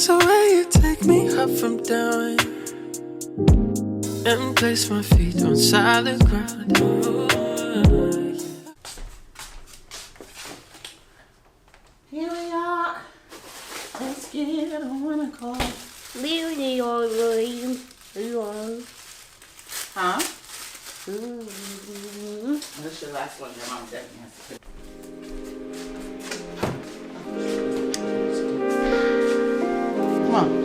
There's a way you take me up from down and place my feet on solid ground. Here we are. Let's get it on a call. Huh? That's your last one. Your mom definitely has to put. Come on.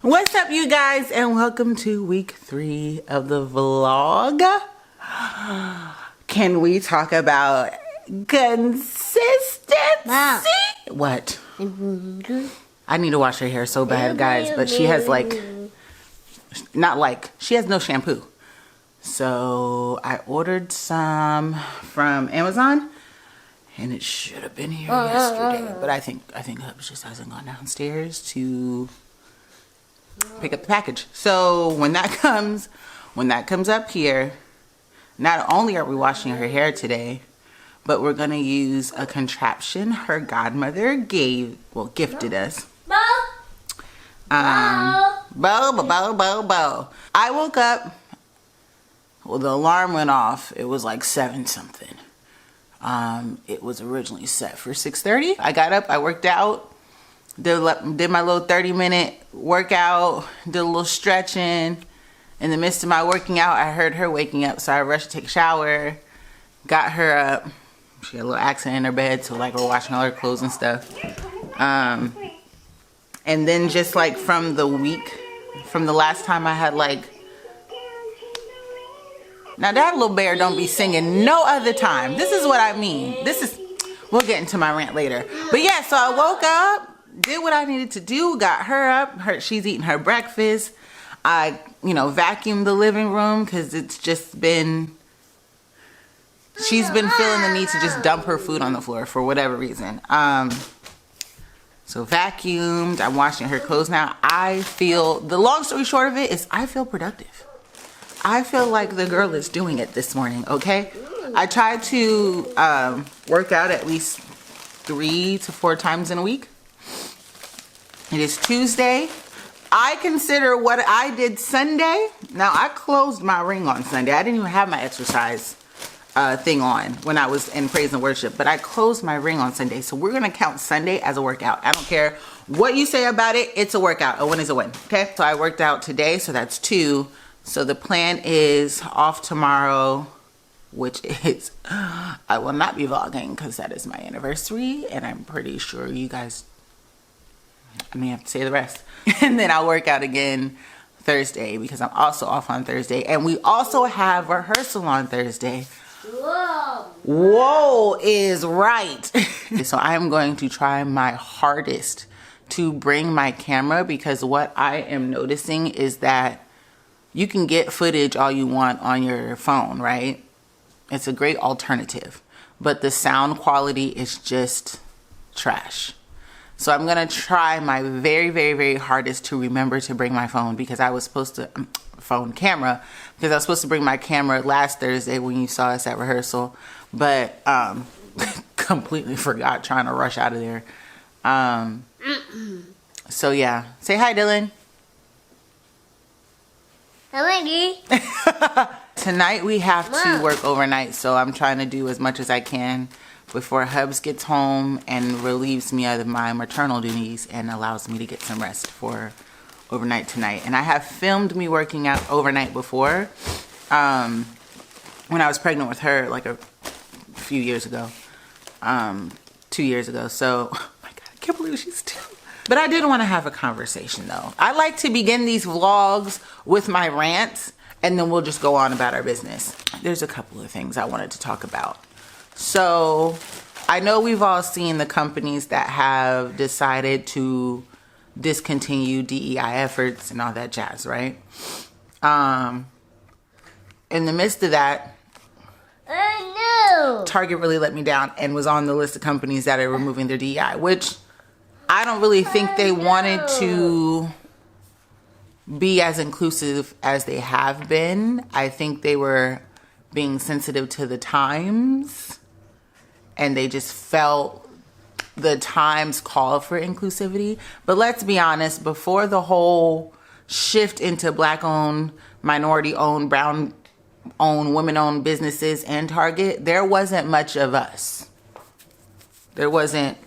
What's up, you guys, and welcome to week 3 of the vlog. Can we talk about consistency? Mom. What? I need to wash her hair so bad, guys, but she has she has no shampoo. So I ordered some from Amazon, and it should have been here yesterday, but I think Hubs just hasn't gone downstairs to pick up the package. So when that comes up here, not only are we washing her hair today, but we're gonna use a contraption her godmother gifted us. Bo. I woke up, well, the alarm went off. It was like 7 something. It was originally set for 6:30. I got up, I worked out, did my little 30-minute workout, did a little stretching. In the midst of my working out, I heard her waking up, so I rushed to take a shower, got her up. She had a little accident in her bed, so like we're washing all her clothes and stuff. And then just like from the last time I had now that little bear don't be singing no other time. This is what I mean. We'll get into my rant later. But yeah, so I woke up, did what I needed to do, got her up. She's eating her breakfast. I, vacuumed the living room because it's just been, she's been feeling the need to just dump her food on the floor for whatever reason. So vacuumed, I'm washing her clothes now. The long story short of it is I feel productive. I feel like the girl is doing it this morning, okay? I try to work out at least 3 to 4 times in a week. It is Tuesday. I consider what I did Sunday. Now, I closed my ring on Sunday. I didn't even have my exercise thing on when I was in praise and worship, but I closed my ring on Sunday. So we're going to count Sunday as a workout. I don't care what you say about it. It's a workout. A win is a win. Okay. So I worked out today. So that's 2. So the plan is off tomorrow. which is I will not be vlogging because that is my anniversary, and I'm pretty sure you guys, I may have to say the rest. And then I'll work out again Thursday because I'm also off on Thursday, and we also have rehearsal on Thursday. Whoa is right. So I'm going to try my hardest to bring my camera, because what I am noticing is that you can get footage all you want on your phone, right? It's a great alternative, but the sound quality is just trash. So I'm gonna try my very, very, very hardest to remember to bring my phone, because I was supposed to, camera, because I was supposed to bring my camera last Thursday when you saw us at rehearsal, but completely forgot, trying to rush out of there. So yeah, say hi, Dylan. Hi. Tonight we have to work overnight, so I'm trying to do as much as I can before Hubs gets home and relieves me of my maternal duties and allows me to get some rest for overnight tonight. And I have filmed me working out overnight before, when I was pregnant with her, like a few years ago, 2 years ago. So, oh my God, I can't believe she's 2. But I did want to have a conversation though. I like to begin these vlogs with my rants, and then we'll just go on about our business. There's a couple of things I wanted to talk about. So I know we've all seen the companies that have decided to discontinue DEI efforts and all that jazz, right? In the midst of that, Target really let me down and was on the list of companies that are removing their DEI, which I don't really think they wanted to be as inclusive as they have been. I think they were being sensitive to the times, and they just felt the times call for inclusivity. But let's be honest, before the whole shift into Black-owned, minority-owned, brown-owned, women-owned businesses and Target, there wasn't much of us. There wasn't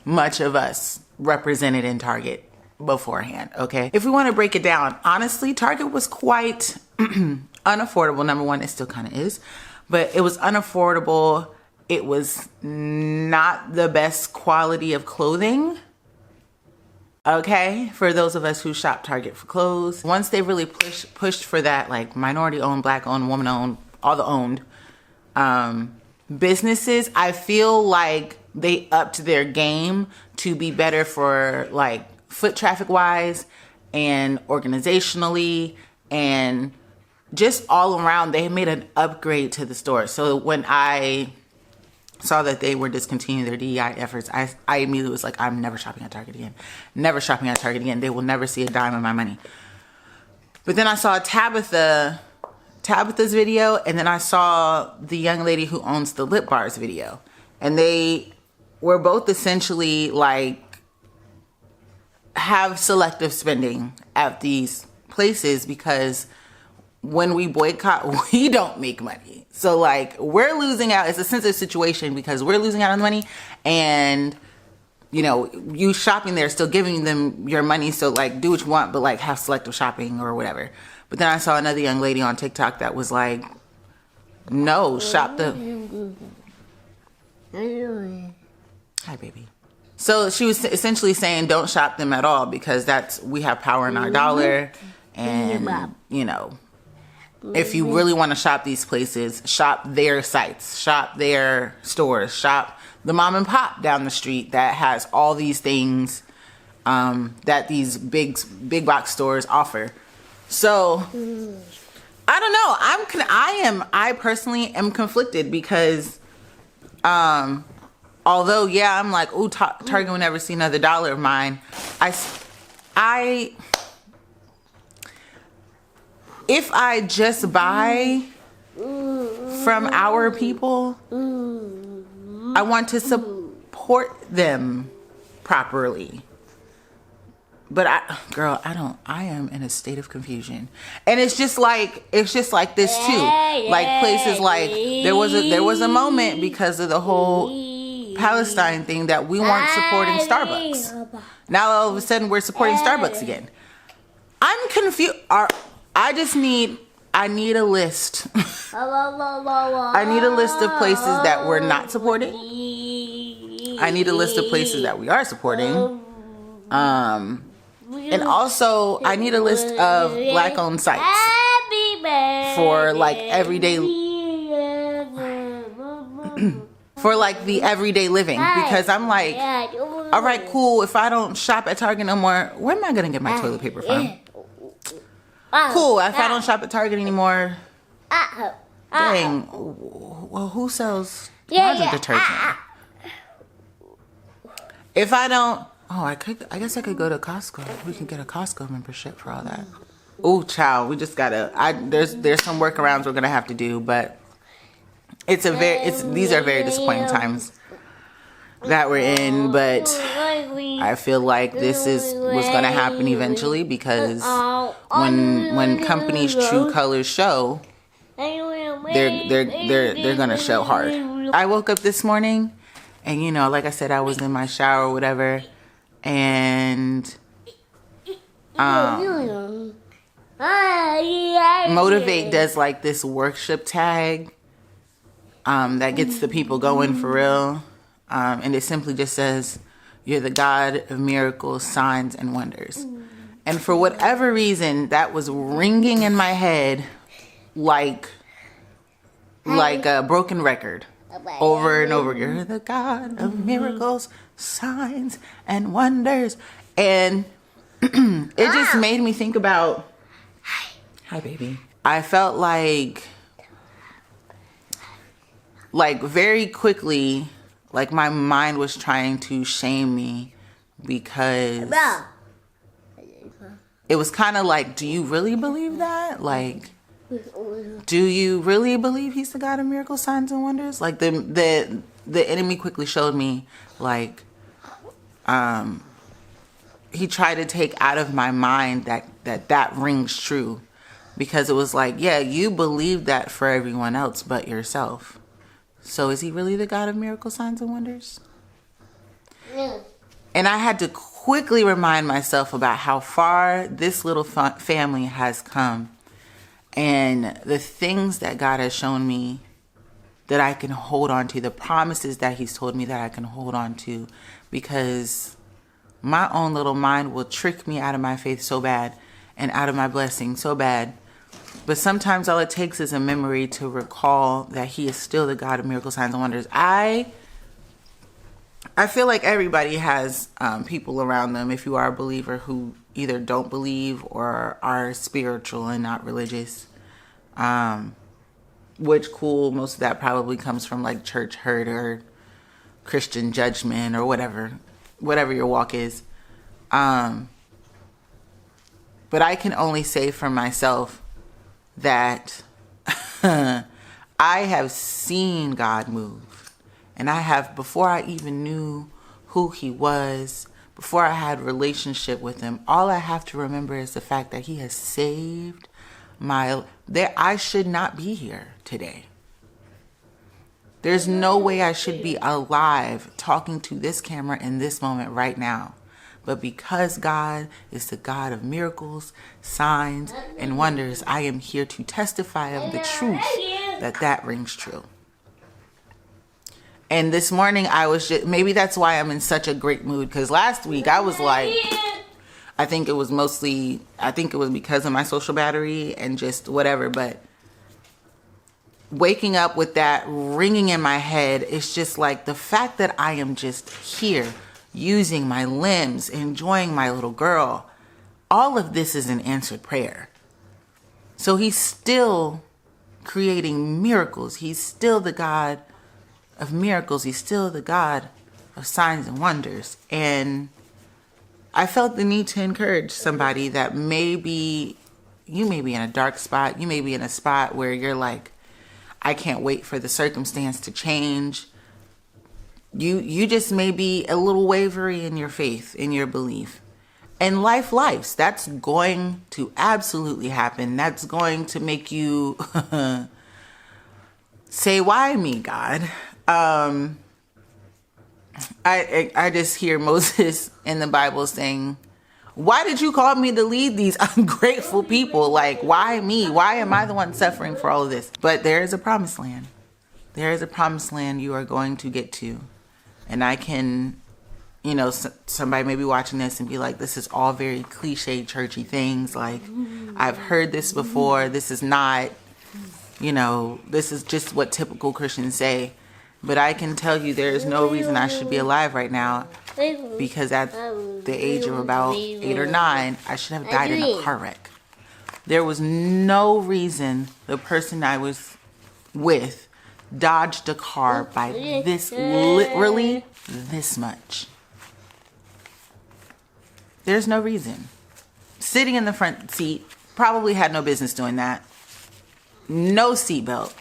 much of us represented in Target beforehand, okay? If we want to break it down, honestly, Target was quite unaffordable. Number one, it still kind of is, but it was unaffordable. It was not the best quality of clothing, okay, for those of us who shop Target for clothes. Once they really pushed for that, like minority-owned, Black-owned, woman-owned, all the owned businesses, I feel like they upped their game to be better for like foot traffic wise and organizationally, and just all around. They made an upgrade to the store. So when I saw that they were discontinuing their DEI efforts, I immediately was like, I'm never shopping at Target again. Never shopping at Target again. They will never see a dime of my money. But then I saw Tabitha's video, and then I saw the young lady who owns the Lip Bars video. And they were both essentially like, have selective spending at these places, because when we boycott, we don't make money. So like, we're losing out. It's a sensitive situation because we're losing out on the money, and you know, you shopping there, still giving them your money. So like, do what you want, but like have selective shopping or whatever. But then I saw another young lady on TikTok that was like, no, shop the... Hi, baby. So she was essentially saying, don't shop them at all, because we have power in our dollar. And, you know, if you really want to shop these places, shop their sites, shop their stores, shop the mom and pop down the street that has all these things that these big box stores offer. So I don't know. I personally am conflicted, because although, yeah, I'm like, ooh, Target will never see another dollar of mine. If I just buy from our people, I want to support them properly. But I am in a state of confusion. And it's just like this too. Like places like, there was a moment because of the whole Palestine thing that we weren't supporting Starbucks. Now all of a sudden we're supporting Starbucks again. I'm confused. I just need I need a list. I need a list of places that we're not supporting. I need a list of places that we are supporting. And also, I need a list of Black-owned sites for like everyday, for like the everyday living. Because I'm like, all right, cool. If I don't shop at Target no more, where am I gonna get my toilet paper from? Cool. If I don't shop at Target anymore, dang. Well, who sells laundry detergent? If I don't, I guess I could go to Costco. We can get a Costco membership for all that. Oh, child, we just gotta. There's some workarounds we're gonna have to do, but these are very disappointing times that we're in. But I feel like this was gonna happen eventually, because when companies' true colors show, they're gonna show hard. I woke up this morning, and like I said, I was in my shower or whatever, and Motivate does like this worship tag that gets the people going for real, and it simply just says, "You're the God of miracles, signs, and wonders." And for whatever reason, that was ringing in my head like a broken record, over and over. You're the God of miracles, signs, and wonders. And it just made me think about, hi baby. I felt like very quickly, like my mind was trying to shame me, because it was kind of like, do you really believe that? Like, do you really believe he's the God of miracles, signs, and wonders? Like the enemy quickly showed me, like, he tried to take out of my mind that rings true, because it was like, yeah, you believe that for everyone else but yourself. So is he really the God of miracles, signs, and wonders? Yeah. And I had to quickly remind myself about how far this little family has come, and the things that God has shown me that I can hold on to, the promises that he's told me that I can hold on to, because my own little mind will trick me out of my faith so bad and out of my blessing so bad. But sometimes all it takes is a memory to recall that he is still the God of miracles, signs, and wonders. I feel like everybody has people around them, if you are a believer, who either don't believe or are spiritual and not religious. Which, cool, most of that probably comes from like church hurt or Christian judgment or whatever your walk is. But I can only say for myself that I have seen God move. And I have, before I even knew who he was, before I had relationship with him, all I have to remember is the fact that he has saved I should not be here today. There's no way I should be alive talking to this camera in this moment right now. But because God is the God of miracles, signs, and wonders, I am here to testify of the truth that rings true. And this morning I was just, maybe that's why I'm in such a great mood, because last week I was like, I think it was because of my social battery and just whatever, but waking up with that ringing in my head, it's just like the fact that I am just here using my limbs, enjoying my little girl. All of this is an answered prayer. So he's still creating miracles. He's still the God of miracles. He's still the God of signs and wonders. And I felt the need to encourage somebody that you may be in a dark spot. You may be in a spot where you're like, I can't wait for the circumstance to change. You just may be a little wavery in your faith, in your belief. And life's. That's going to absolutely happen. That's going to make you say, why me, God? I just hear Moses in the Bible saying, Why did you call me to lead these ungrateful people? Like, why me? Why am I the one suffering for all of this? But there is a promised land. There is a promised land you are going to get to. And I can, you know, somebody may be watching this and be like, this is all very cliche, churchy things. Like, I've heard this before. This is not, you know, this is just what typical Christians say. But I can tell you there is no reason I should be alive right now, because at the age of about 8 or 9, I should have died in a car wreck. There was no reason the person I was with dodged a car by literally this much. There's no reason. Sitting in the front seat, probably had no business doing that. No seatbelt.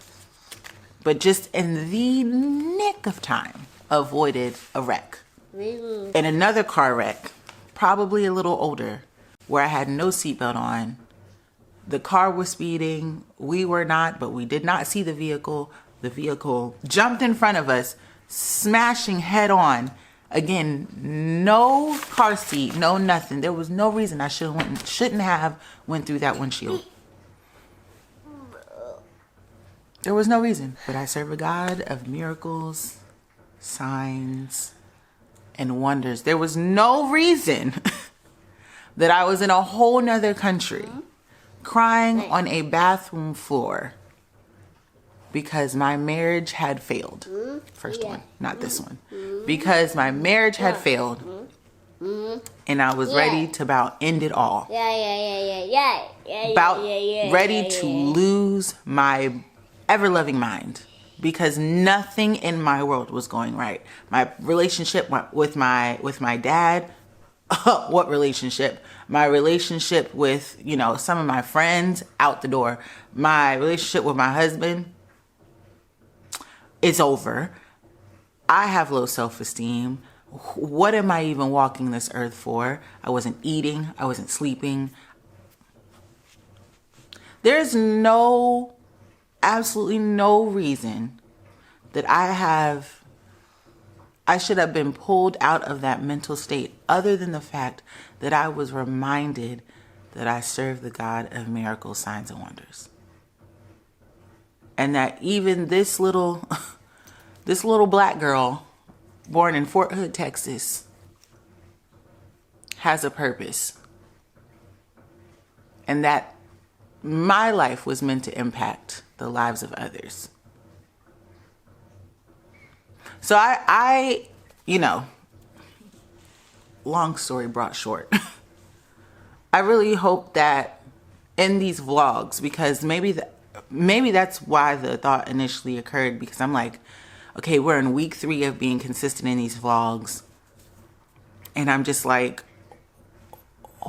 But just in the nick of time, avoided a wreck. And another car wreck, probably a little older, where I had no seatbelt on. The car was speeding. We were not, but we did not see the vehicle. The vehicle jumped in front of us, smashing head on. Again, no car seat, no nothing. There was no reason I shouldn't have went through that windshield. There was no reason, but I serve a God of miracles, signs, and wonders. There was no reason that I was in a whole nother country crying on a bathroom floor because my marriage had failed. First one, not this one. Because my marriage had failed and I was ready to about end it all. About ready to lose my ever-loving mind, because nothing in my world was going right. My relationship with my dad, what relationship? My relationship with, you know, some of my friends, out the door. My relationship with my husband, it's over. I have low self-esteem. What am I even walking this earth for? I wasn't eating. I wasn't sleeping. There's absolutely no reason that I should have been pulled out of that mental state, other than the fact that I was reminded that I serve the God of miracles, signs, and wonders. And that even this little black girl born in Fort Hood, Texas, has a purpose. And that my life was meant to impact the lives of others. So I you know, long story brought short, I really hope that in these vlogs, because maybe that's why the thought initially occurred, because I'm like, okay, we're in week 3 of being consistent in these vlogs, and I'm just like,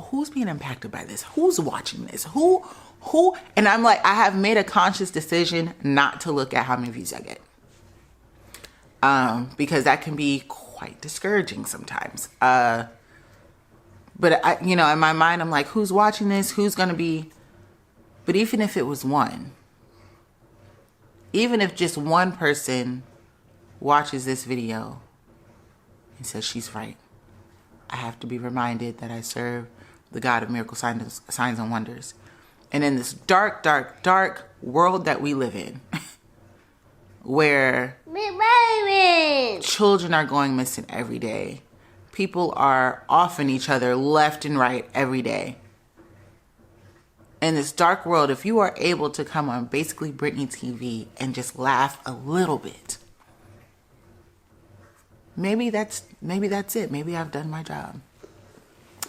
who's being impacted by this? Who's watching this? Who? And I'm like, I have made a conscious decision not to look at how many views I get. Because that can be quite discouraging sometimes. But I, you know, in my mind, I'm like, who's watching this? Who's going to be? But even if it was one, even if just one person watches this video and says she's right, I have to be reminded that I serve the God of miracles, signs, and wonders. And in this dark, dark, dark world that we live in, where children are going missing every day, people are offing each other left and right every day. In this dark world, if you are able to come on basically Britney TV and just laugh a little bit, maybe that's it. Maybe I've done my job.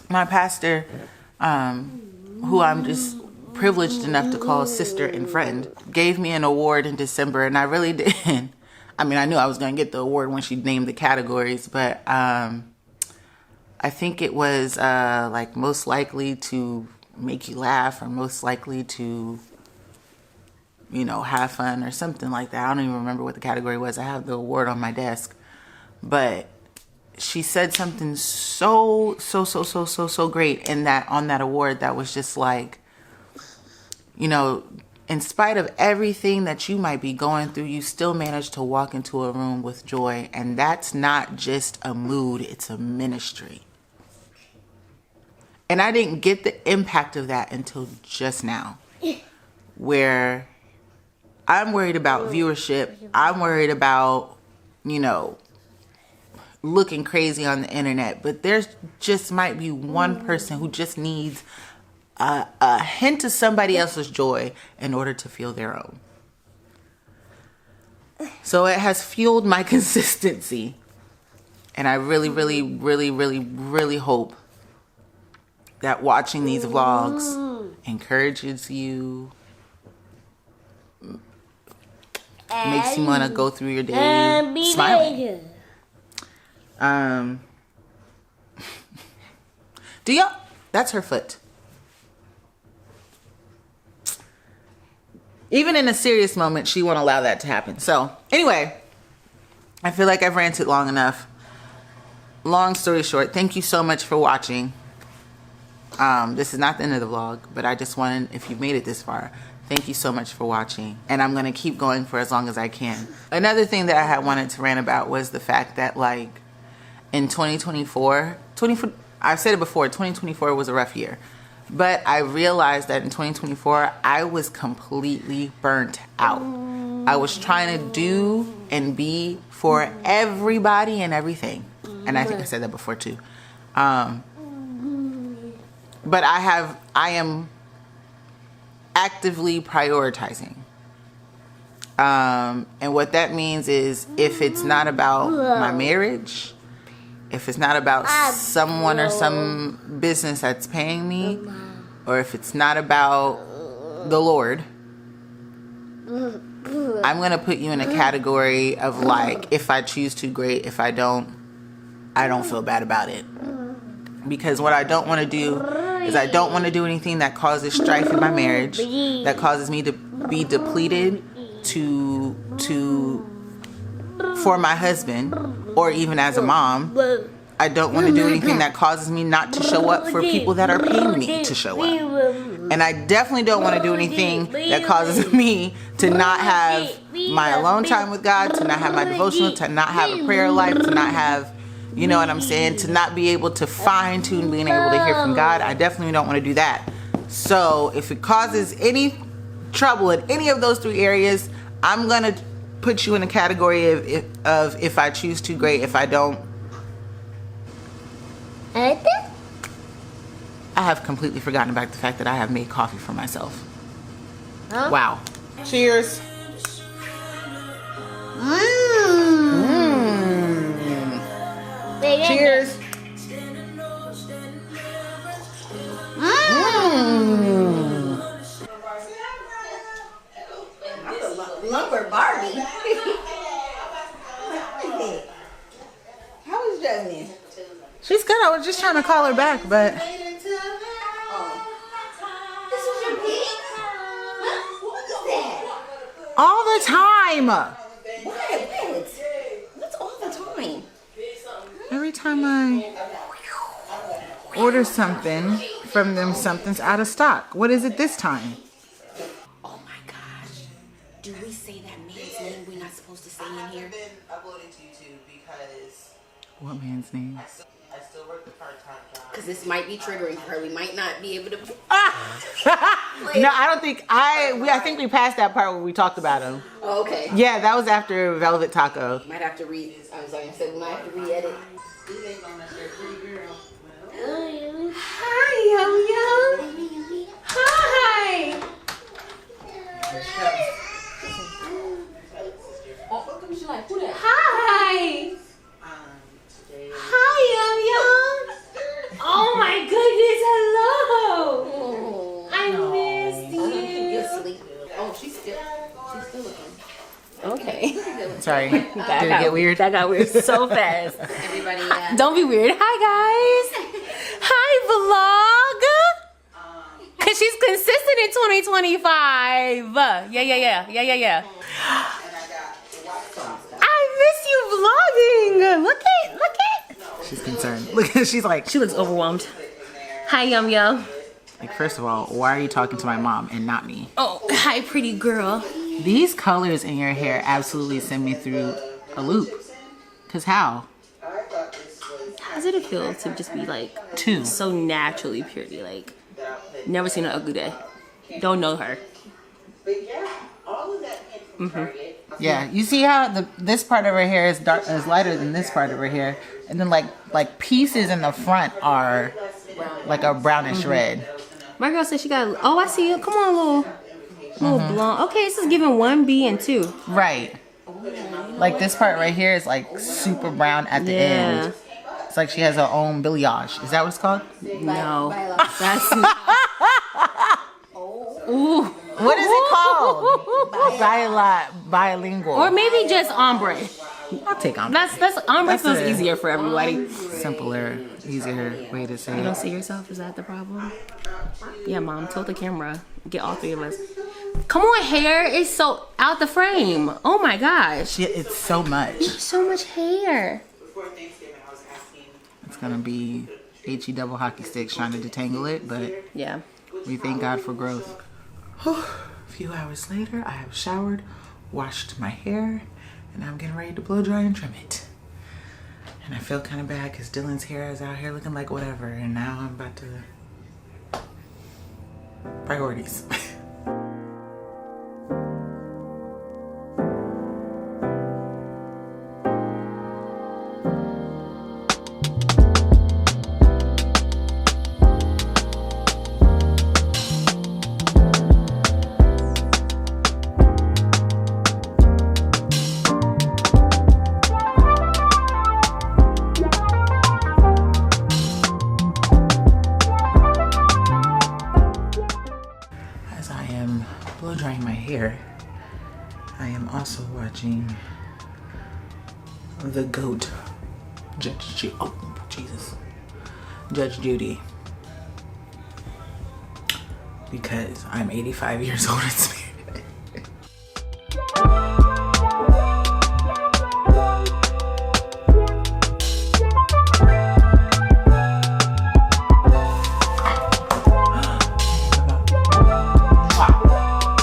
My pastor, who I'm just privileged enough to call sister and friend, gave me an award in December, and I really did. I mean, I knew I was going to get the award when she named the categories, but I think it was like most likely to make you laugh, or most likely to, you know, have fun, or something like that. I don't even remember what the category was. I have the award on my desk, but she said something so great in that, on that award, that was just like, you know, in spite of everything that you might be going through, you still manage to walk into a room with joy. And that's not just a mood, it's a ministry. And I didn't get the impact of that until just now, where I'm worried about viewership. I'm worried about, you know, looking crazy on the internet. But there's just might be one person who just needs a hint of somebody else's joy in order to feel their own. So it has fueled my consistency. And I really, really, really, really, really hope that watching these vlogs encourages you, makes you want to go through your day smiling. Do y'all? That's her foot. Even in a serious moment, she won't allow that to happen. So anyway, I feel like I've ranted long enough. Long story short, thank you so much for watching. This is not the end of the vlog, but I just wanted, if you've made it this far, thank you so much for watching. And I'm going to keep going for as long as I can. Another thing that I had wanted to rant about was the fact that, like, in 2024, I've said it before, 2024 was a rough year. But I realized that in 2024, I was completely burnt out. I was trying to do and be for everybody and everything. And I think I said that before too. But I am actively prioritizing. And what that means is, if it's not about my marriage, if it's not about someone or some business that's paying me, or if it's not about the Lord, I'm going to put you in a category of, like, if I choose to, great. If I don't feel bad about it. Because what I don't want to do is, I don't want to do anything that causes strife in my marriage, that causes me to be depleted for my husband, or even as a mom. I don't want to do anything that causes me not to show up for people that are paying me to show up. And I definitely don't want to do anything that causes me to not have my alone time with God, to not have my devotional, to not have a prayer life, to not have, you know what I'm saying, to not be able to fine tune being able to hear from God. I definitely don't want to do that. So if it causes any trouble in any of those three areas, I'm going to put you in a category of if I choose to, great. If I don't, I have completely forgotten about the fact that I have made coffee for myself. Huh? Wow. Cheers. Cheers. Lumber Barbie. How is Jasmine? She's good. I was just trying to call her back, but. This was your pig? What is that? All the time. What's all the time? Every time I order something from them, something's out of stock. What is it this time? Oh my gosh. Do we say that man's name we're not supposed to say in here? Uploaded to YouTube because. What man's name? I still work the part-time job. Because this might be triggering for her. We might not be able to. No, I don't think I think we passed that part where we talked about him. Oh, okay. Yeah, that was after Velvet Taco. Might have to read. I'm sorry. I said we might have to re-edit. Hi, Yo-Yo. Hi. Hi. Hi, Yo-Yo. Oh my goodness, hello. I missed you. You're asleep. Oh, she's still looking. Okay. Sorry. Did it get weird? That got weird so fast. Everybody, Don't be weird. Hi, guys. Hi, vlog. Because she's consistent in 2025. Yeah. I miss you vlogging. Look at. She's concerned. Look, she's like, She looks overwhelmed. Hi, Yum Yo. like, first of all, why are you talking to my mom and not me? Oh, hi, pretty girl. These colors in your hair absolutely send me through a loop. Cause how? How's it did it feel to just be like 2. so naturally pretty? Like, never seen an ugly day. Don't know her. Yeah, you see how this part of her hair is dark, is lighter than this part of her hair, and then like pieces in the front are like a brownish red. My girl said she got. Oh, I see you. Come on, little blonde. Okay, this is giving 1B and 2. Right. Like this part right here is like super brown at the end. It's like she has her own balayage. Is that what it's called? No, that's not. Ooh. What is it called? Bilingual. Or maybe just ombre. I'll take ombre. That's ombre That's feels a- easier for everybody. Simpler, easier way to say You don't it. see yourself? Is that the problem? Yeah, Mom. Tilt the camera. Get all 3 of us. Come on, hair is so out the frame. Oh my gosh. Shit, it's so much. So much hair. It's gonna be HE double hockey sticks trying to detangle it, but Yeah. we thank God for growth. A few hours later, I have showered, washed my hair, and I'm getting ready to blow dry and trim it. And I feel kind of bad because Dylan's hair is out here looking like whatever, and now I'm about to... Priorities. As I am blow drying my hair, I am also watching the GOAT, Judge Judy, because I'm 85 years old in spirit.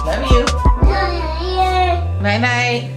Love you. Night night.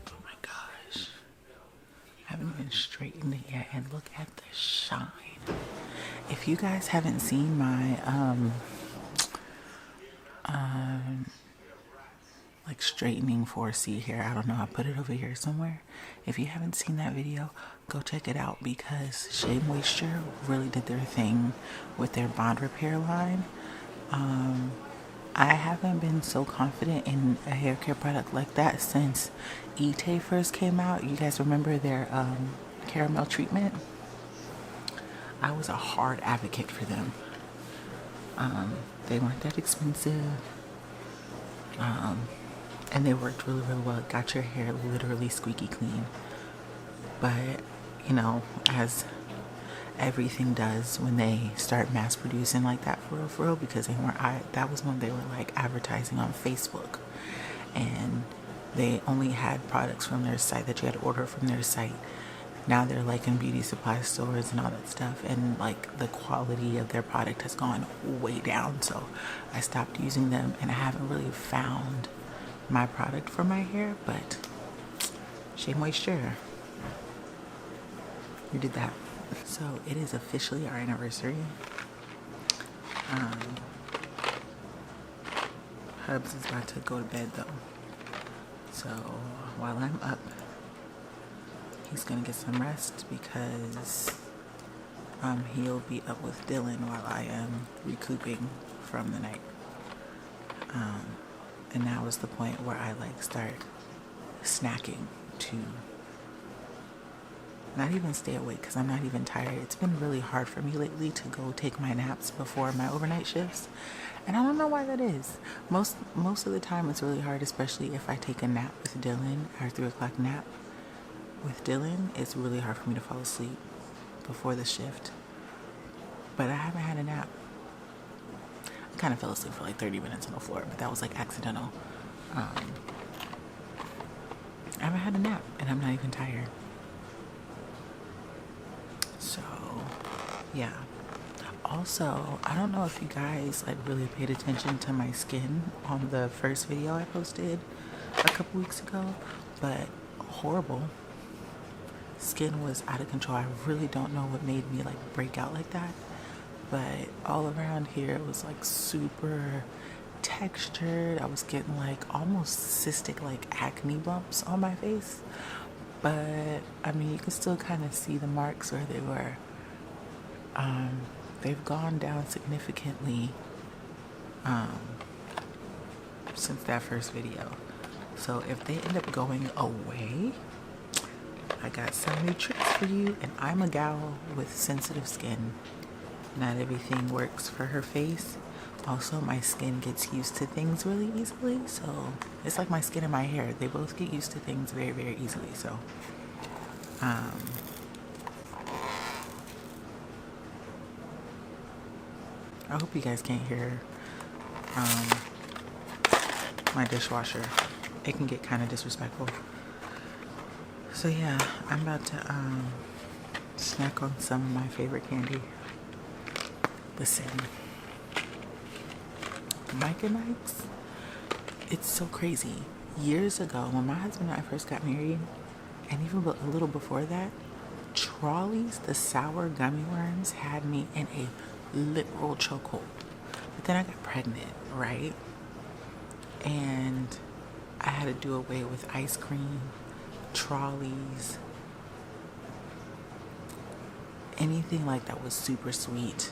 Oh my gosh. I haven't even straightened it yet, and look at the shine. If you guys haven't seen my like straightening 4C hair, I don't know, I put it over here somewhere. If you haven't seen that video, go check it out, because Shea Moisture really did their thing with their bond repair line. I haven't been so confident in a hair care product like that since Ite first came out. You guys remember their caramel treatment? I was a hard advocate for them. They weren't that expensive. And they worked really, really well. It got your hair literally squeaky clean. But, you know, as everything does when they start mass producing like that for real, because they weren't, that was when they were like advertising on Facebook, and they only had products from their site that you had to order from their site. Now they're like in beauty supply stores and all that stuff, and like the quality of their product has gone way down, so I stopped using them, and I haven't really found my product for my hair. But Shea Moisture, you did that. So it is officially our anniversary. Hubs is about to go to bed though, so while I'm up, he's gonna get some rest, because he'll be up with Dylan while I am recouping from the night. And now is the point where I like start snacking to not even stay awake because I'm not even tired. It's been really hard for me lately to go take my naps before my overnight shifts. And I don't know why that is. Most of the time it's really hard, especially if I take a nap with Dylan, our 3 o'clock nap with Dylan. It's really hard for me to fall asleep before the shift. But I haven't had a nap. I kind of fell asleep for like 30 minutes on the floor, but that was like accidental. I haven't had a nap and I'm not even tired. So, yeah. Also, I don't know if you guys like really paid attention to my skin on the first video I posted a couple weeks ago, but horrible. Skin was out of control. I really don't know what made me like break out like that, but all around here it was like super textured. I was getting like almost cystic like acne bumps on my face, but I mean you can still kind of see the marks where they were. They've gone down significantly since that first video. So if they end up going away, I got some new tricks for you. And I'm a gal with sensitive skin. Not everything works for her face. Also, my skin gets used to things really easily. So it's like my skin and my hair. They both get used to things very, very easily. So I hope you guys can't hear my dishwasher. It can get kind of disrespectful. So yeah, I'm about to snack on some of my favorite candy. Listen, Mike and Ike's, it's so crazy. Years ago, when my husband and I first got married, and even a little before that, Trolley's, the sour gummy worms, had me in a literal chokehold. But then I got pregnant, right? And I had to do away with ice cream, Trolley's, anything like that was super sweet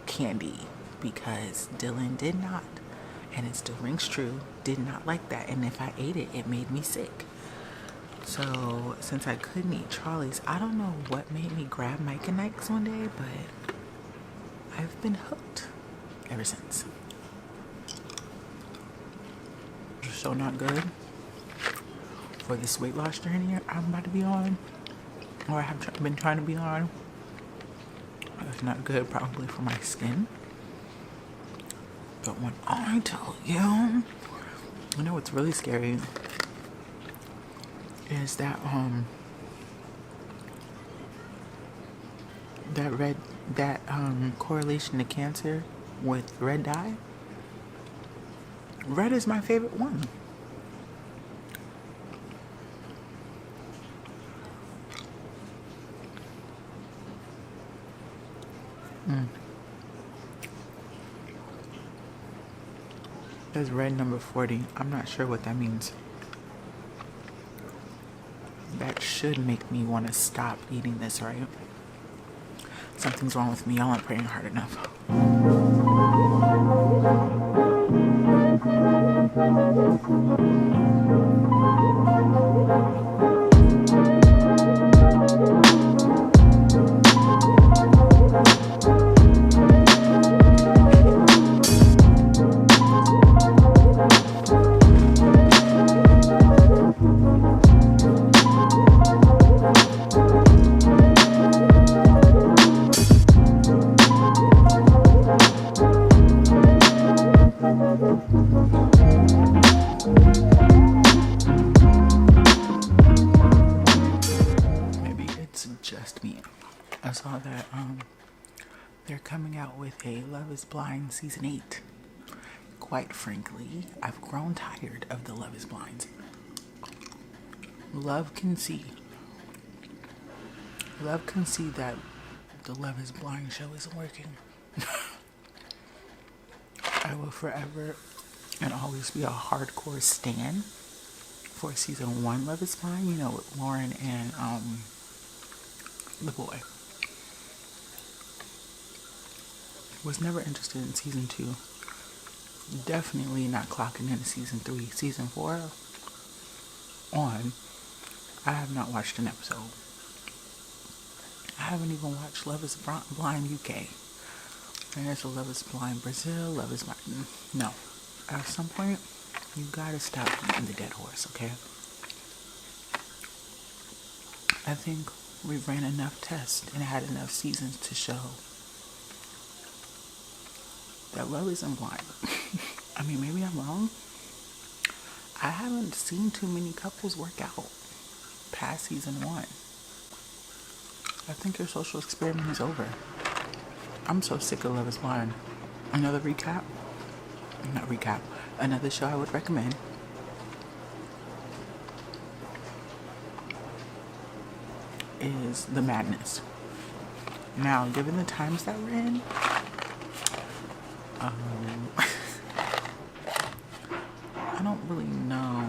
candy, because Dylan did not, and it still rings true, did not like that. And if I ate it, it made me sick. So since I couldn't eat Trolley's, I don't know what made me grab Mike and Ike's one day, but I've been hooked ever since. So not good for this weight loss journey I'm about to be on, or I have been trying to be on. It's not good probably for my skin. But when I tell you, you know what's really scary is that that correlation to cancer with red dye. Red is my favorite one. There's red number 40. I'm not sure what that means. That should make me want to stop eating this, right? Something's wrong with me. Y'all aren't praying hard enough. I saw that they're coming out with a Love is Blind season 8. Quite frankly, I've grown tired of the Love is Blinds. Love can see that the Love is Blind show isn't working. I will forever and always be a hardcore stan for season 1 Love is Blind, you know, with Lauren and the boy. Was never interested in season 2. Definitely not clocking into season 3. Season 4 on, I have not watched an episode. I haven't even watched Love is Blind UK. And there's a Love is Blind Brazil, Love is Blind. No. At some point, you gotta stop beating the dead horse, okay? I think we ran enough tests and had enough seasons to show that love isn't blind. I mean, maybe I'm wrong. I haven't seen too many couples work out past season 1. I think your social experiment is over. I'm so sick of Love is Blind. Another recap? Not recap. Another show I would recommend is The Madness. Now, given the times that we're in, I don't really know.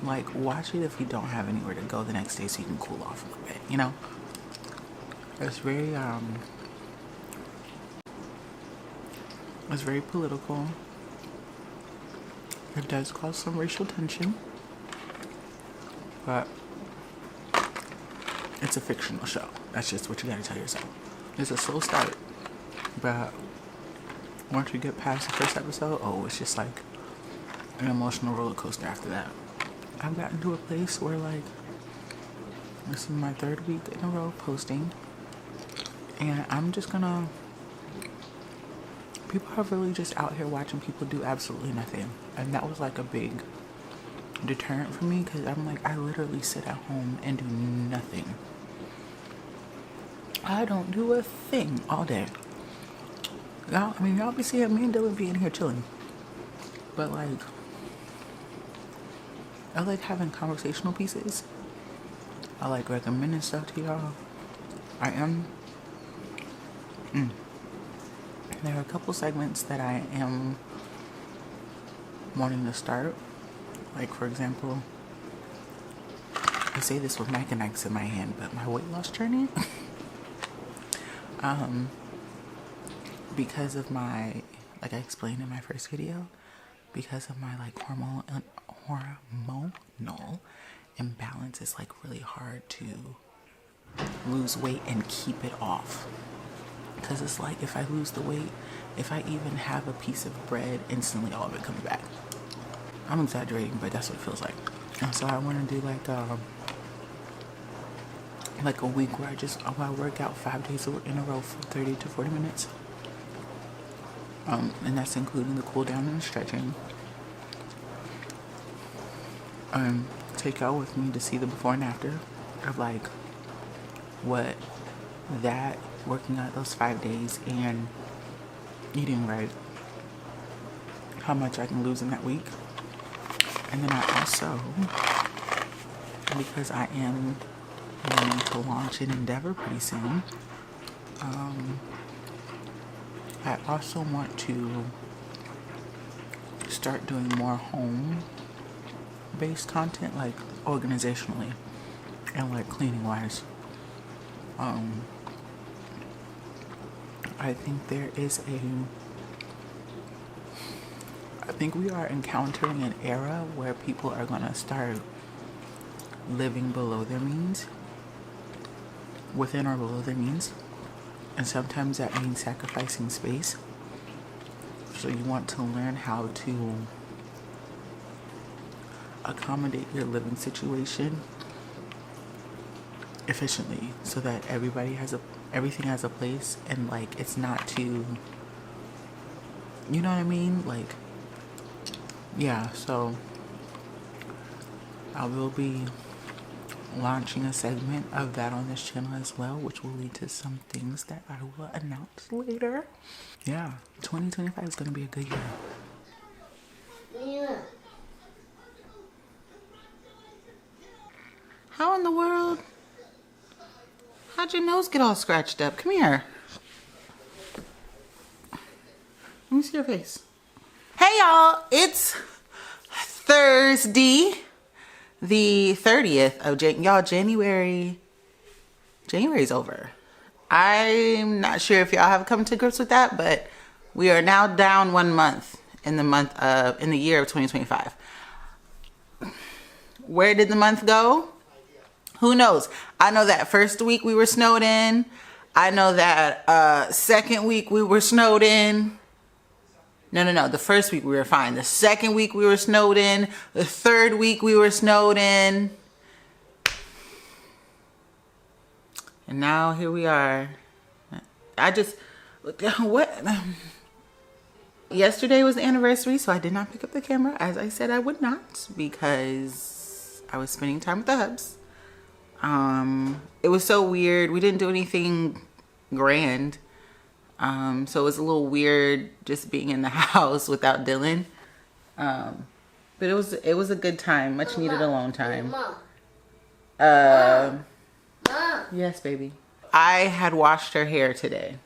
Like, watch it if you don't have anywhere to go the next day so you can cool off a little bit, you know? It's very political. It does cause some racial tension, but it's a fictional show. That's just what you gotta tell yourself. It's a slow start, but once you get past the first episode, oh, it's just like an emotional roller coaster after that. I've gotten to a place where, like, this is my 3rd week in a row posting, and I'm just gonna, people are really just out here watching people do absolutely nothing, and that was like a big deterrent for me, because I'm like, I literally sit at home and do nothing. I don't do a thing all day. Y'all, I mean, y'all be seeing me and Dylan be in here chilling, but like, I like having conversational pieces. I like recommending stuff to y'all. I am. There are a couple segments that I am wanting to start. Like, for example, I say this with Mike and Ike's in my hand, but my weight loss journey. Because of my, like I explained in my first video, because of my like hormonal imbalance, it's like really hard to lose weight and keep it off. Because it's like, if I lose the weight, if I even have a piece of bread, instantly all of it comes back. I'm exaggerating, but that's what it feels like. And so I want to do like a week where I work out 5 days in a row for 30 to 40 minutes. And that's including the cool down and the stretching. Take y'all with me to see the before and after of like what that working out those 5 days and eating right, how much I can lose in that week. And then I also, because I am going to launch an endeavor pretty soon, I also want to start doing more home-based content, like organizationally and like cleaning-wise. I think we are encountering an era where people are gonna start living below their means, within or below their means. And sometimes that means sacrificing space. So you want to learn how to accommodate your living situation efficiently so that everything has a place, and like it's not too, you know what I mean? Like, yeah, so I will be launching a segment of that on this channel as well, which will lead to some things that I will announce later. Yeah, 2025 is going to be a good year. Yeah. How in the world? How'd your nose get all scratched up? Come here. Let me see your face. Hey y'all, it's Thursday, the 30th of January's over. I'm not sure if y'all have come to grips with that, but we are now down 1 month in the year of 2025. Where did the month go? Who knows? I know that first week we were snowed in. I know that second week we were snowed in. No. The first week we were fine. The second week we were snowed in. The third week we were snowed in. And now here we are. What? Yesterday was the anniversary, so I did not pick up the camera as I said I would not because I was spending time with the hubs. It was so weird. We didn't do anything grand. So it was a little weird just being in the house without Dylan. But it was a good time, much needed alone time. Yes, baby. I had washed her hair today.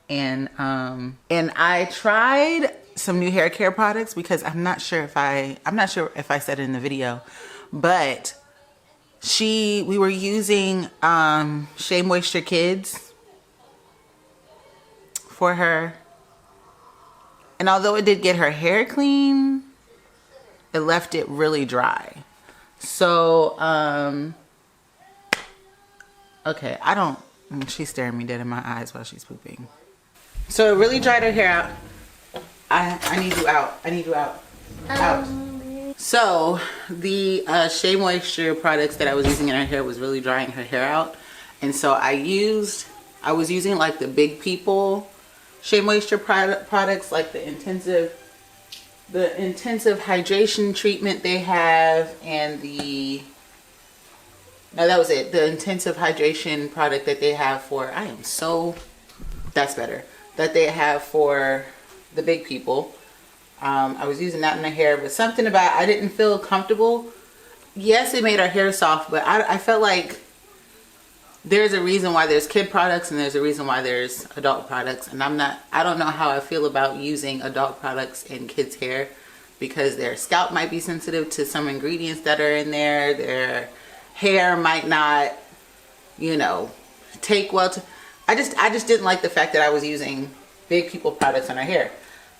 And I tried some new hair care products because I'm not sure if I said it in the video, but we were using Shea Moisture Kids for her. And although it did get her hair clean, it left it really dry. So, okay, she's staring me dead in my eyes while she's pooping. So it really dried her hair out. I need you out. I need you out. Out. So the Shea Moisture products that I was using in her hair was really drying her hair out. And so I was using like the Big People Shea Moisture products, like the intensive hydration treatment they have, and that was it. The intensive hydration product that they have for, that's better. That they have for the Big People. I was using that in the hair, but something about, I didn't feel comfortable. Yes, it made our hair soft, but I felt like there's a reason why there's kid products and there's a reason why there's adult products. And I don't know how I feel about using adult products in kids' hair because their scalp might be sensitive to some ingredients that are in there. Their hair might not, take well to, I just didn't like the fact that I was using Big People products on her hair.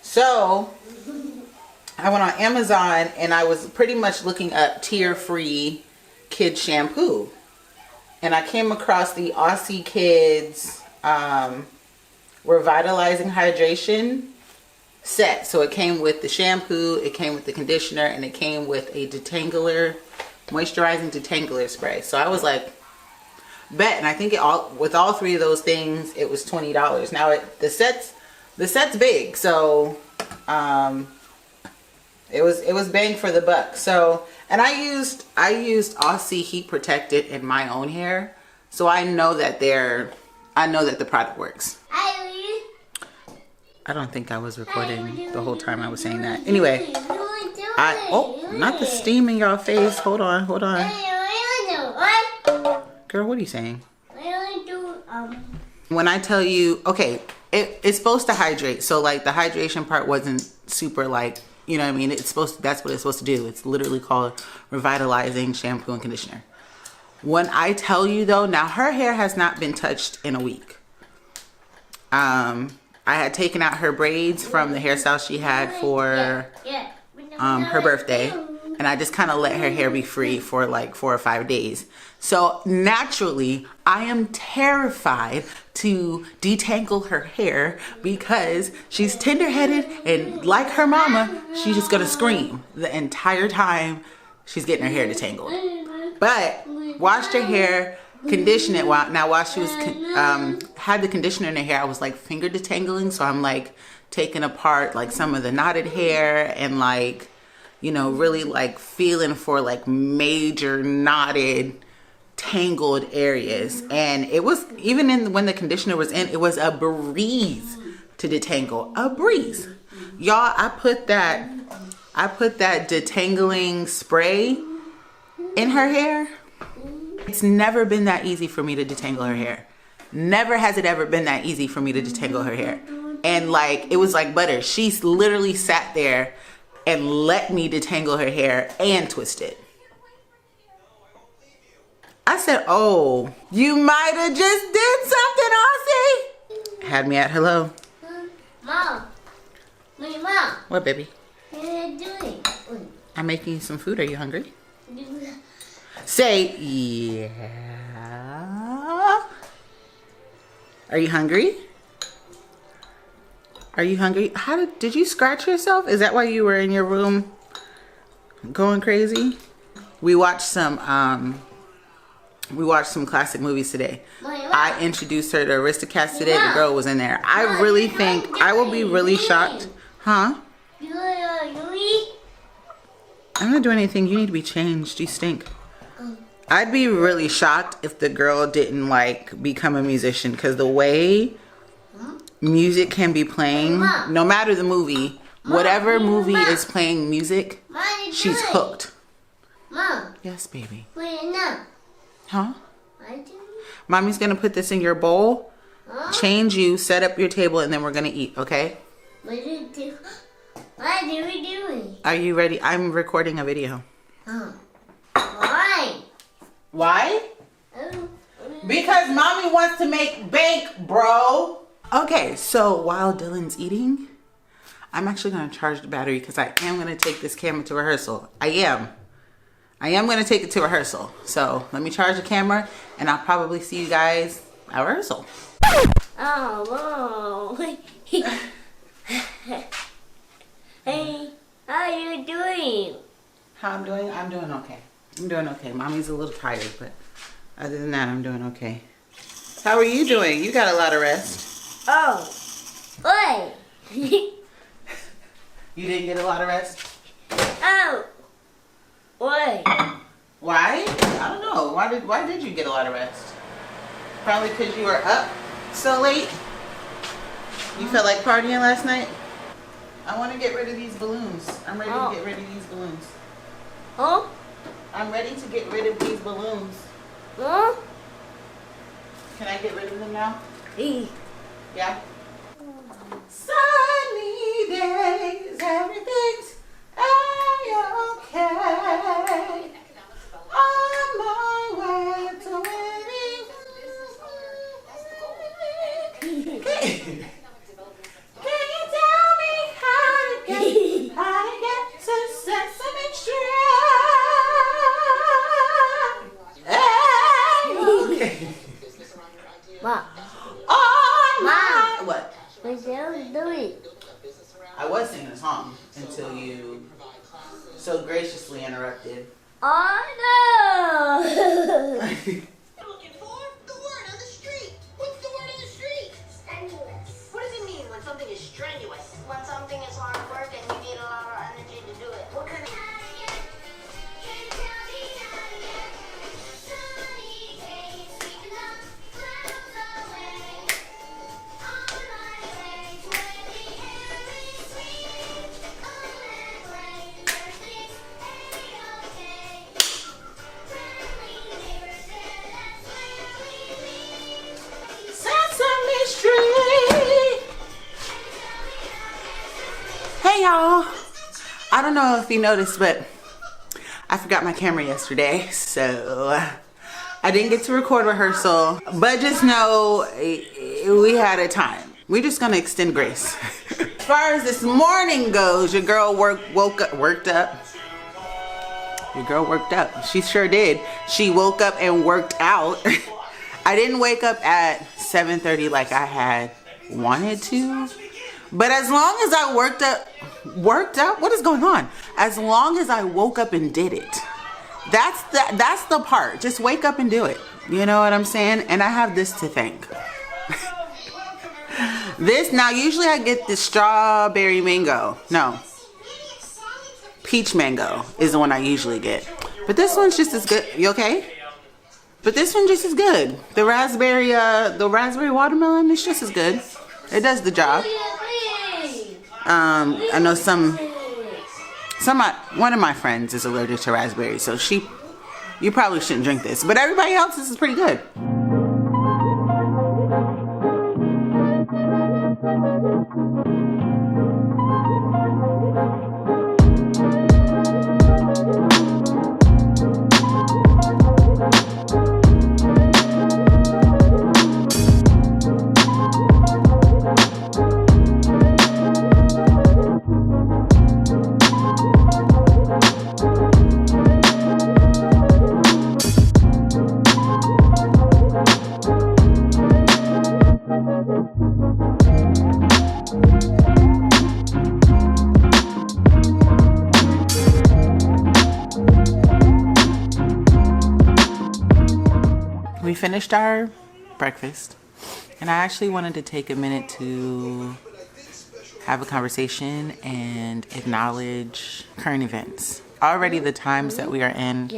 So I went on Amazon and I was pretty much looking up tear-free kid shampoo. And I came across the Aussie Kids Revitalizing Hydration set. So it came with the shampoo, it came with the conditioner, and it came with a moisturizing detangler spray. So I was like, bet. And I think with all three of those things, it was $20. Now the set's big, so it was bang for the buck. So, and I used Aussie Heat Protected in my own hair, so I know that the product works. I don't think I was recording the whole time I was saying that. Anyway, not the steam in your face. Hold on. Girl, what are you saying? When I tell you, okay, it's supposed to hydrate. So like the hydration part wasn't super like, you know what I mean? That's what it's supposed to do. It's literally called revitalizing shampoo and conditioner. When I tell you though, now her hair has not been touched in a week. I had taken out her braids from the hairstyle she had for her birthday. And I just kind of let her hair be free for like 4 or 5 days. So naturally, I am terrified to detangle her hair because she's tender-headed and like her mama, she's just gonna scream the entire time she's getting her hair detangled. But washed her hair, conditioned it while she was had the conditioner in her hair. I was like finger detangling, so I'm like taking apart like some of the knotted hair and like, really like feeling for like major knotted tangled areas. And it was, even when the conditioner was in, it was a breeze to detangle. A breeze. Y'all, I put that detangling spray in her hair. It's never been that easy for me to detangle her hair. Never has it ever been that easy for me to detangle her hair. And like, it was like butter. She literally sat there and let me detangle her hair and twist it. I said, oh, you might have just did something, Aussie. Had me at hello. Mom. What, baby? What are you doing? I'm making you some food. Are you hungry? Say yeah. Are you hungry? Are you hungry? Did you scratch yourself? Is that why you were in your room going crazy? We watched some classic movies today. I introduced her to Aristocats today. The girl was in there. I really think I will be really shocked. Huh? I'm not doing anything. You need to be changed. You stink. I'd be really shocked if the girl didn't like become a musician, because the way music can be playing, no matter the movie, whatever movie is playing music, she's hooked. Mom. Yes, baby. Wait, no. Huh? Mommy's gonna put this in your bowl, change you, set up your table, and then we're gonna eat, okay? What do you do? What are we doing? Are you ready? I'm recording a video. Why? Why? Because mommy wants to make bank, bro. Okay, so while Dylan's eating, I'm actually gonna charge the battery because I am gonna take this camera to rehearsal. I am gonna take it to rehearsal. So let me charge the camera and I'll probably see you guys at rehearsal. Oh, whoa. Hey, how are you doing? How I'm doing? I'm doing okay. I'm doing okay. Mommy's a little tired, but other than that, I'm doing okay. How are you doing? You got a lot of rest. Oh, wait. You didn't get a lot of rest? Oh, wait. Why? I don't know. Why did you get a lot of rest? Probably because you were up so late. You felt like partying last night? I want to get rid of these balloons. I'm ready to get rid of these balloons. Huh? I'm ready to get rid of these balloons. Huh? Can I get rid of them now? Hey. Yeah. Sunny days, everything's a-okay. On my way to winning. Can you tell me how to get to Sesame Street? Okay. What? On my Mom. what? What you doing? I was singing a song until you so graciously interrupted. Oh, no. Looking for the word on the street. What's the word on the street? Strenuous. What does it mean when something is strenuous? When something is hard work and you need a lot of energy to do it. What kind of... Sesame Street. Hey y'all. I don't know if you noticed, but I forgot my camera yesterday, so I didn't get to record rehearsal. But just know we had a time. We're just gonna extend grace. As far as this morning goes, your girl worked up. Your girl worked up. She sure did. She woke up and worked out. I didn't wake up at 7:30 like I had wanted to. But as long as I worked up, what is going on? As long as I woke up and did it. That's the part. Just wake up and do it. You know what I'm saying? And I have this to thank. This, now usually I get the strawberry mango. No. Peach mango is the one I usually get. But this one's just as good. You okay? But this one just as good. The raspberry watermelon is just as good. It does the job. I know one of my friends is allergic to raspberries, so you probably shouldn't drink this. But everybody else, this is pretty good. finished our breakfast, and I actually wanted to take a minute to have a conversation and acknowledge current events. Already the times that we are in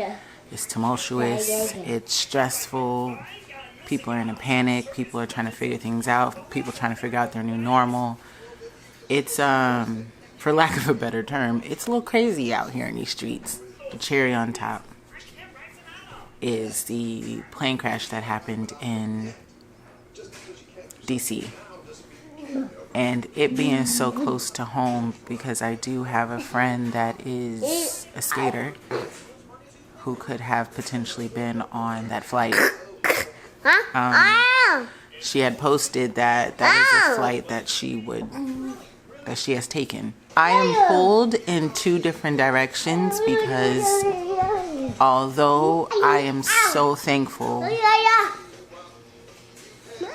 is tumultuous, it's stressful, people are in a panic, people are trying to figure things out, people trying to figure out their new normal. It's, for lack of a better term, it's a little crazy out here in these streets. The cherry on top is the plane crash that happened in DC. And it being so close to home, because I do have a friend that is a skater who could have potentially been on that flight. She had posted that is a flight that she has taken. I am pulled in two different directions because although I am so thankful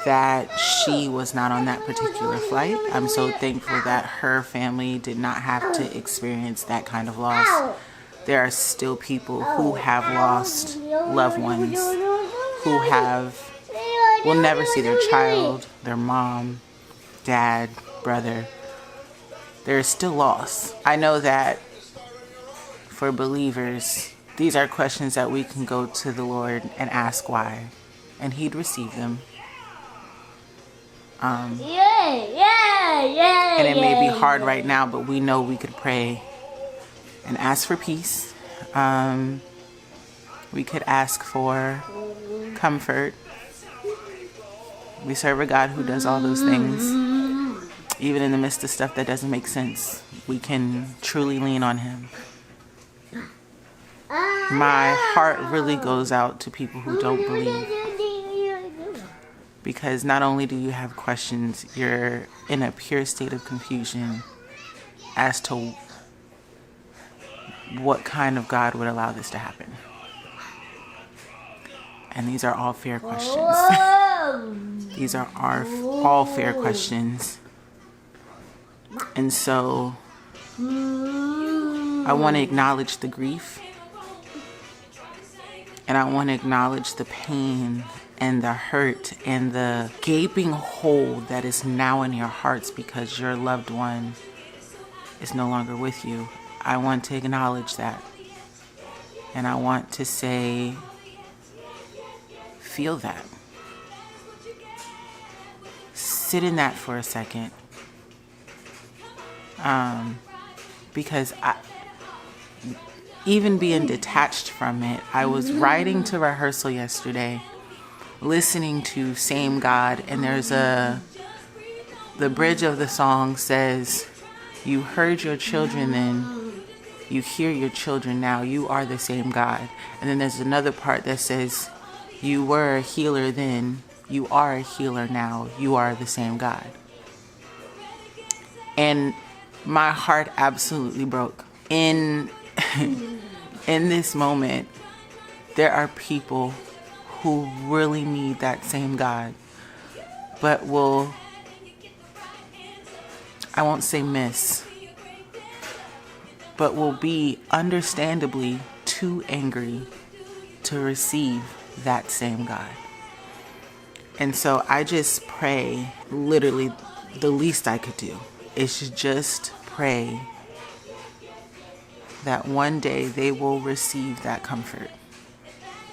that she was not on that particular flight, I'm so thankful that her family did not have to experience that kind of loss. There are still people who have lost loved ones, who will never see their child, their mom, dad, brother. There is still loss. I know that for believers, these are questions that we can go to the Lord and ask why, and He'd receive them. And it may be hard right now, but we know we could pray and ask for peace. We could ask for comfort. We serve a God who does all those things. Even in the midst of stuff that doesn't make sense, we can truly lean on Him. My heart really goes out to people who don't believe. Because not only do you have questions, you're in a pure state of confusion as to what kind of God would allow this to happen. And these are all fair questions. These are all fair questions. And so I want to acknowledge the grief. And I want to acknowledge the pain and the hurt and the gaping hole that is now in your hearts because your loved one is no longer with you. I want to acknowledge that. And I want to say, feel that. Sit in that for a second. Because even being detached from it, I was riding to rehearsal yesterday, listening to Same God, and there's the bridge of the song says, you heard your children then, you hear your children now, you are the same God. And then there's another part that says, you were a healer then, you are a healer now, you are the same God. And my heart absolutely broke. In this moment, there are people who really need that same God, but I won't say miss, but will be understandably too angry to receive that same God. And so I just pray, literally the least I could do is to just pray that one day they will receive that comfort.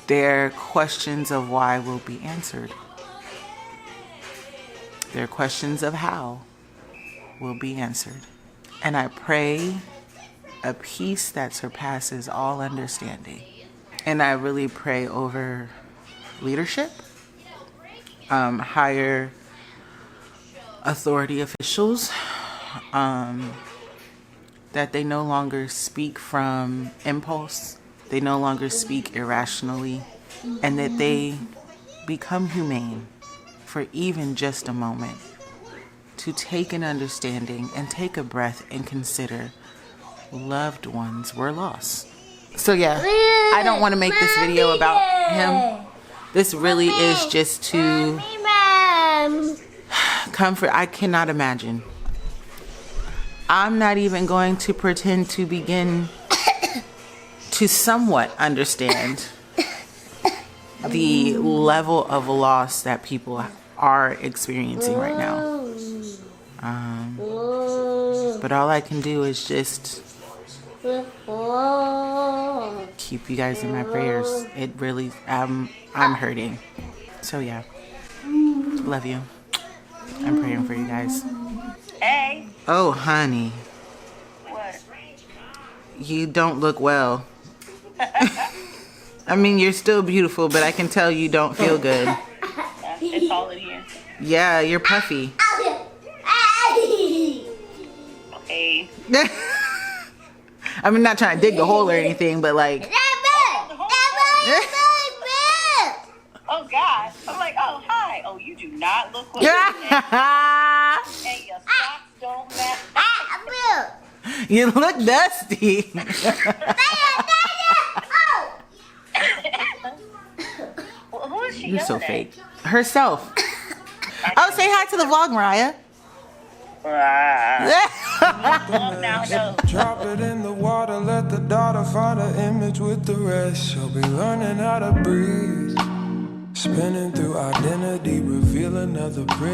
Their questions of why will be answered. Their questions of how will be answered. And I pray a peace that surpasses all understanding. And I really pray over leadership, higher authority officials, that they no longer speak from impulse, they no longer speak irrationally, and that they become humane for even just a moment, to take an understanding and take a breath and consider loved ones were lost. So yeah, I don't want to make this video about him. This really is just to comfort. I cannot imagine. I'm not even going to pretend to begin to somewhat understand the level of loss that people are experiencing right now. But all I can do is just keep you guys in my prayers. It really, I'm hurting. So yeah, love you. I'm praying for you guys. Hey. Oh, honey. What? You don't look well. I mean, you're still beautiful, but I can tell you don't feel good. It's all in here. Yeah, you're puffy. Hey. I'm not trying to dig the hole or anything, but like. Oh God. I'm like, oh hi. Oh, you do not look well. And your socks don't match. You look dusty. Well, who is she? You're so yelling at? fake. Herself. Oh, say hi to the vlog, Mariah. Now, no. Drop it in the water, let the daughter find an image with the rest. She'll be learning how to breathe. Spinning through identity, reveal another pretty.